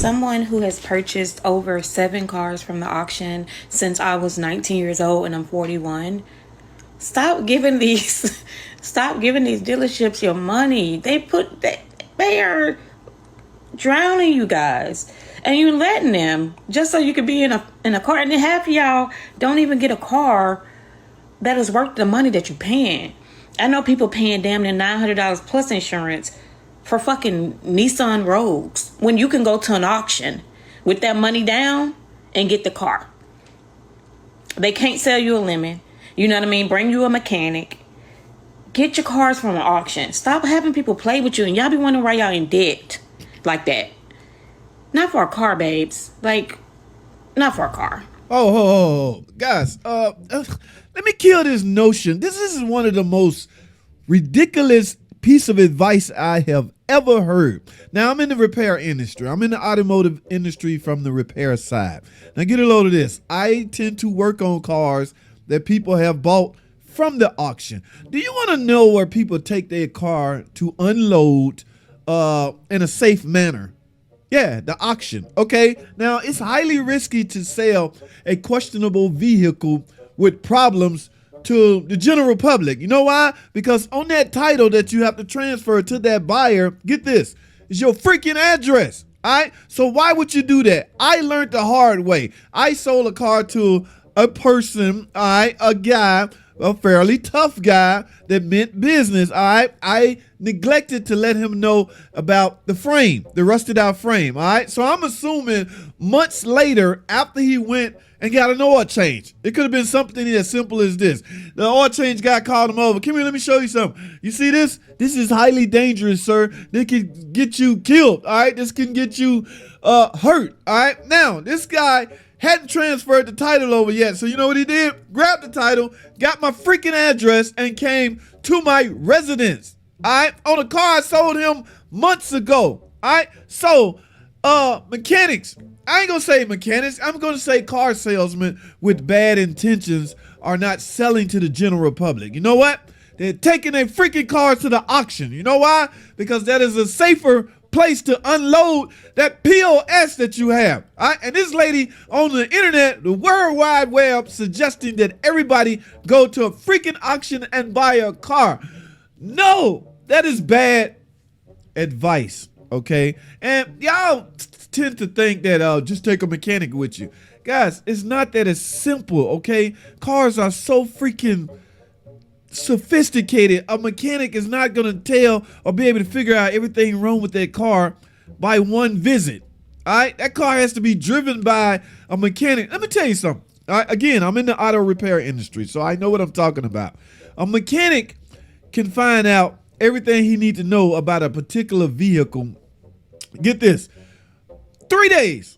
someone who has purchased over 7 cars from the auction since I was 19 years old and I'm 41, stop giving these stop giving these dealerships your money. They are drowning you guys. And you letting them just so you could be in a car. And then half of y'all don't even get a car that is worth the money that you're paying. I know people paying damn near $900 plus insurance for fucking Nissan Rogues when you can go to an auction with that money down and get the car. They can't sell you a lemon. You know what I mean? Bring you a mechanic. Get your cars from an auction. Stop having people play with you and y'all be wondering why y'all in debt like that. Not for a car, babes. Like, not for a car. Oh, guys, let me kill this notion. This is one of the most ridiculous piece of advice I have ever heard. Now, I'm in the repair industry. I'm in the automotive industry from the repair side. Now, get a load of this. I tend to work on cars that people have bought from the auction. Do you want to know where people take their car to unload in a safe manner? Yeah, the auction. Okay. Now, it's highly risky to sell a questionable vehicle with problems to the general public. You know why? Because on that title that you have to transfer to that buyer, get this, is your freaking address. All right. So why would you do that? I learned the hard way. I sold a car to a person, all right, a guy, a fairly tough guy that meant business. All right. I neglected to let him know about the frame, the rusted out frame. All right. So I'm assuming months later, after he went and got an oil change, it could have been something as simple as this. The oil change guy called him over. Come here, let me show you something. You see this? This is highly dangerous, sir. This can get you killed. All right. This can get you hurt. All right. Now, this guy hadn't transferred the title over yet. So you know what he did? Grabbed the title, got my freaking address, and came to my residence. All right. On a car I sold him months ago. All right. So, mechanics. I ain't gonna say mechanics. I'm gonna say car salesmen with bad intentions are not selling to the general public. You know what? They're taking their freaking cars to the auction. You know why? Because that is a safer place to unload that POS that you have. All right? And this lady on the internet, the World Wide Web, suggesting that everybody go to a freaking auction and buy a car. No, that is bad advice. Okay. And y'all tend to think that just take a mechanic with you. Guys, it's not that it's simple. Okay. Cars are so freaking sophisticated. A mechanic is not going to tell or be able to figure out everything wrong with that car by one visit. All right. That car has to be driven by a mechanic. Let me tell you something. All right. Again, I'm in the auto repair industry, so I know what I'm talking about. A mechanic can find out everything he needs to know about a particular vehicle. Get this. 3 days.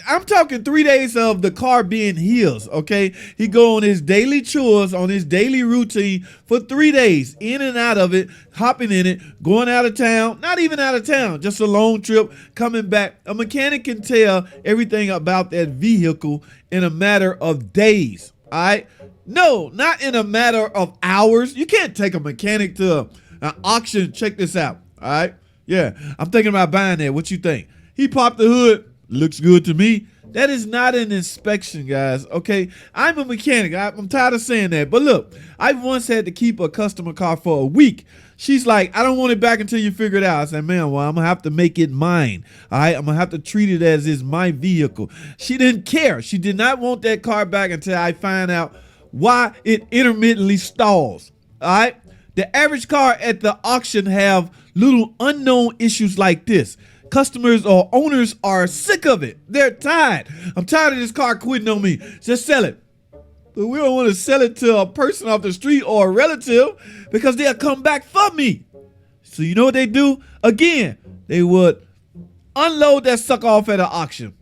I'm talking 3 days of the car being his, okay? He go on his daily chores, on his daily routine for 3 days, in and out of it, hopping in it, going out of town, not even out of town, just a long trip, coming back. A mechanic can tell everything about that vehicle in a matter of days, all right? No, not in a matter of hours. You can't take a mechanic to an auction. Check this out, all right? Yeah, I'm thinking about buying that. What you think? He popped the hood. Looks good to me. That is not an inspection, guys. Okay, I'm a mechanic. I'm tired of saying that. But look, I once had to keep a customer car for a week. She's like, I don't want it back until you figure it out. I said, man, well, I'm gonna have to make it mine. All right, I'm gonna have to treat it as it's my vehicle. She didn't care. She did not want that car back until I find out why it intermittently stalls. All right, the average car at the auction have little unknown issues like this. Customers or owners are sick of it. They're tired. I'm tired of this car quitting on me. Just sell it. But we don't want to sell it to a person off the street or a relative because they'll come back for me. So you know what they do? Again, they would unload that sucker off at an auction.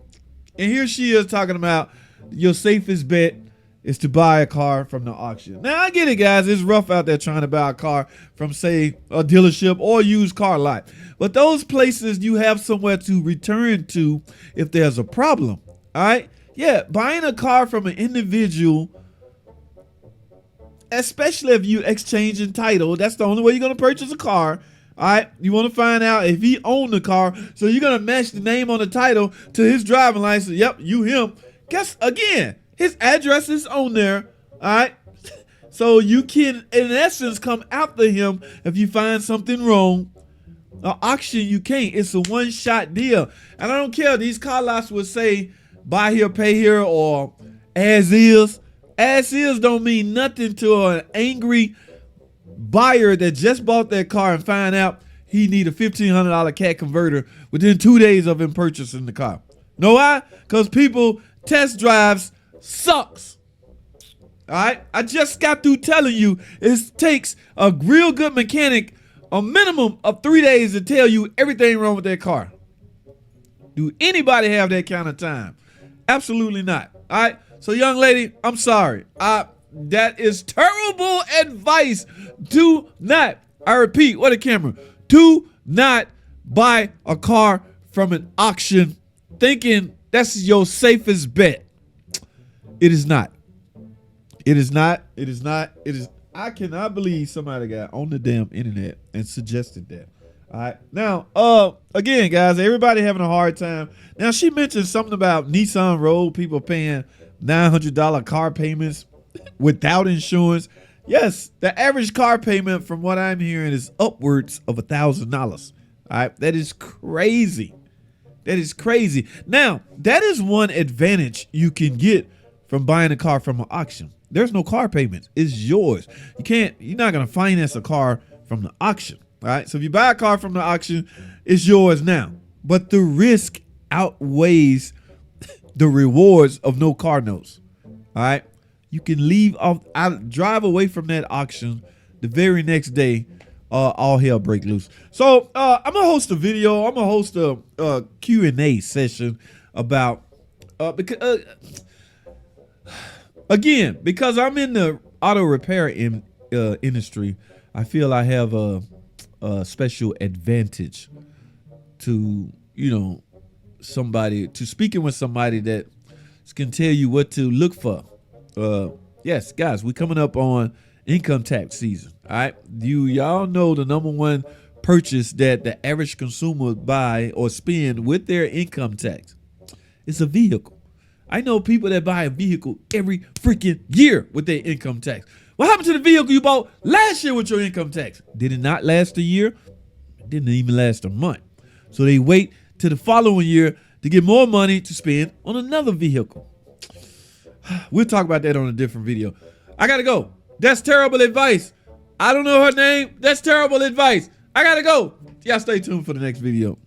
And here she is talking about your safest bet is to buy a car from the auction. Now, I get it, guys. It's rough out there trying to buy a car from, say, a dealership or a used car lot. But those places, you have somewhere to return to if there's a problem. All right? Yeah, buying a car from an individual, especially if you exchanging title, that's the only way you're going to purchase a car. All right, you want to find out if he owned the car, so you're gonna match the name on the title to his driving license. Yep, you him. Guess again, his address is on there. All right, so you can, in essence, come after him if you find something wrong. Auction, you can't. It's a one-shot deal, and I don't care. These car lots will say buy here, pay here, or as is. As is don't mean nothing to an angry buyer that just bought that car and find out he need a $1,500 CAT converter within 2 days of him purchasing the car. Know why? Because people test drives sucks. All right, I just got through telling you it takes a real good mechanic a minimum of 3 days to tell you everything wrong with that car. Do anybody have that kind of time? Absolutely not. All right, so young lady, I'm sorry. That is terrible advice. Do not, I repeat, what a camera. Do not buy a car from an auction thinking that's your safest bet. It is not. It is not. It is not. It is. I cannot believe somebody got on the damn internet and suggested that. All right. Now, again, guys, everybody having a hard time. Now, she mentioned something about Nissan Road, people paying $900 car payments without insurance. Yes, the average car payment, from what I'm hearing, is upwards of $1,000. All right. That is crazy. That is crazy. Now, that is one advantage you can get from buying a car from an auction. There's no car payments. It's yours. You're not going to finance a car from the auction. All right. So if you buy a car from the auction, it's yours now. But the risk outweighs the rewards of no car notes. All right. You can drive away from that auction the very next day. All hell break loose. So I'm gonna host a video. I'm gonna host a Q&A session about because again, because I'm in the auto repair industry, I feel I have a special advantage to speaking with somebody that can tell you what to look for. Yes, guys, we coming up on income tax season. All right, y'all know the number one purchase that the average consumer buy or spend with their income tax is a vehicle. I know people that buy a vehicle every freaking year with their income tax. What happened to the vehicle you bought last year with your income tax? Did it not last a year? It didn't even last a month. So they wait to the following year to get more money to spend on another vehicle. We'll talk about that on a different video. I gotta go. That's terrible advice. I don't know her name. That's terrible advice. I gotta go. Y'all stay tuned for the next video.